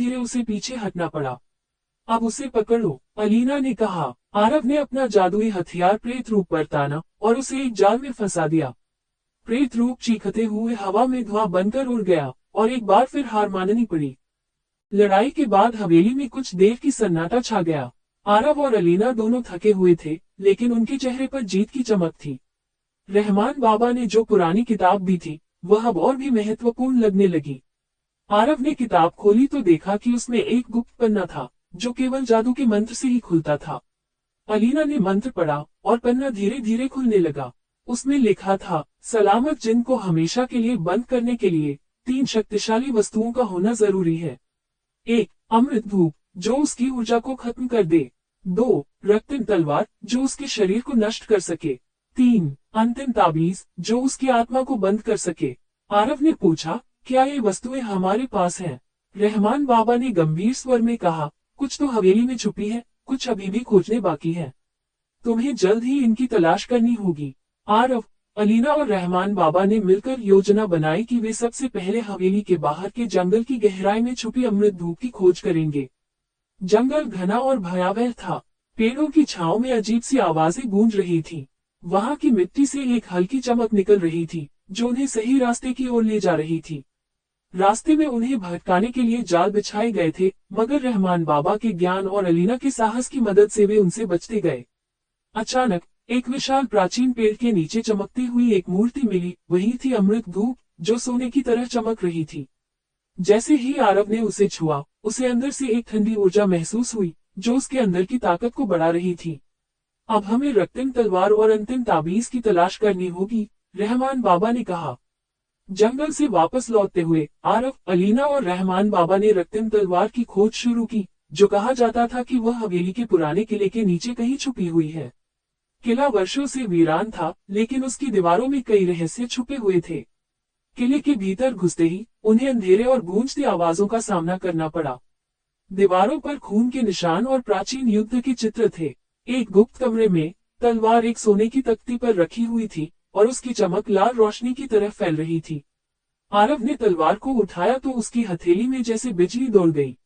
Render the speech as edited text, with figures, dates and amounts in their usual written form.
धीरे उसे पीछे हटना पड़ा। अब उसे पकड़ो, अलीना ने कहा। आरव ने अपना जादुई हथियार प्रेत रूप पर ताना और उसे एक जाल में फंसा दिया। प्रेत रूप चीखते हुए हवा में धुआं बनकर उड़ गया और एक बार फिर हार माननी पड़ी। लड़ाई के बाद हवेली में कुछ देर की सन्नाटा छा गया। आरव और अलीना दोनों थके हुए थे, लेकिन उनके चेहरे पर जीत की चमक थी। रहमान बाबा ने जो पुरानी किताब दी थी, वह अब और भी महत्वपूर्ण लगने लगी। आरव ने किताब खोली तो देखा कि उसमें एक गुप्त पन्ना था, जो केवल जादू के मंत्र से ही खुलता था। अलीना ने मंत्र पढ़ा और पन्ना धीरे धीरे खुलने लगा। उसमें लिखा था, सलामत जिन को हमेशा के लिए बंद करने के लिए 3 शक्तिशाली वस्तुओं का होना जरूरी है। 1. अमृत धूप, जो उसकी ऊर्जा को खत्म कर दे। 2. रक्तिम तलवार, जो उसके शरीर को नष्ट कर सके। 3. अंतिम ताबीज, जो उसकी आत्मा को बंद कर सके। आरव ने पूछा, क्या ये वस्तुएं हमारे पास हैं? रहमान बाबा ने गंभीर स्वर में कहा, कुछ तो हवेली में छुपी है, कुछ अभी भी खोजने बाकी है। तुम्हें जल्द ही इनकी तलाश करनी होगी। आरव, अलीना और रहमान बाबा ने मिलकर योजना बनाई कि वे सबसे पहले हवेली के बाहर के जंगल की गहराई में छुपी अमृत धूप की खोज करेंगे। जंगल घना और भयावह था। पेड़ों की छांव में अजीब सी आवाजें गूंज रही थी। वहां की मिट्टी से एक हल्की चमक निकल रही थी, जो उन्हें सही रास्ते की ओर ले जा रही थी। रास्ते में उन्हें भटकाने के लिए जाल बिछाए गए थे, मगर रहमान बाबा के ज्ञान और अलीना के साहस की मदद से वे उनसे बचते गए। अचानक एक विशाल प्राचीन पेड़ के नीचे चमकती हुई एक मूर्ति मिली। वही थी अमृत धूप, जो सोने की तरह चमक रही थी। जैसे ही आरव ने उसे छुआ, उसे अंदर से एक ठंडी ऊर्जा महसूस हुई, जो उसके अंदर की ताकत को बढ़ा रही थी। अब हमें रक्तिम तलवार और अंतिम ताबीज की तलाश करनी होगी, रहमान बाबा ने कहा। जंगल से वापस लौटते हुए आरव, अलीना और रहमान बाबा ने रक्तिम तलवार की खोज शुरू की, जो कहा जाता था कि वह हवेली के पुराने किले के नीचे कहीं छुपी हुई है। किला वर्षों से वीरान था, लेकिन उसकी दीवारों में कई रहस्य छुपे हुए थे। किले के भीतर घुसते ही उन्हें अंधेरे और गूंजती आवाजों का सामना करना पड़ा। दीवारों पर खून के निशान और प्राचीन युद्ध के चित्र थे। एक गुप्त कमरे में तलवार एक सोने की तख्ती पर रखी हुई थी और उसकी चमक लाल रोशनी की तरह फैल रही थी। आरव ने तलवार को उठाया तो उसकी हथेली में जैसे बिजली दौड़ गई।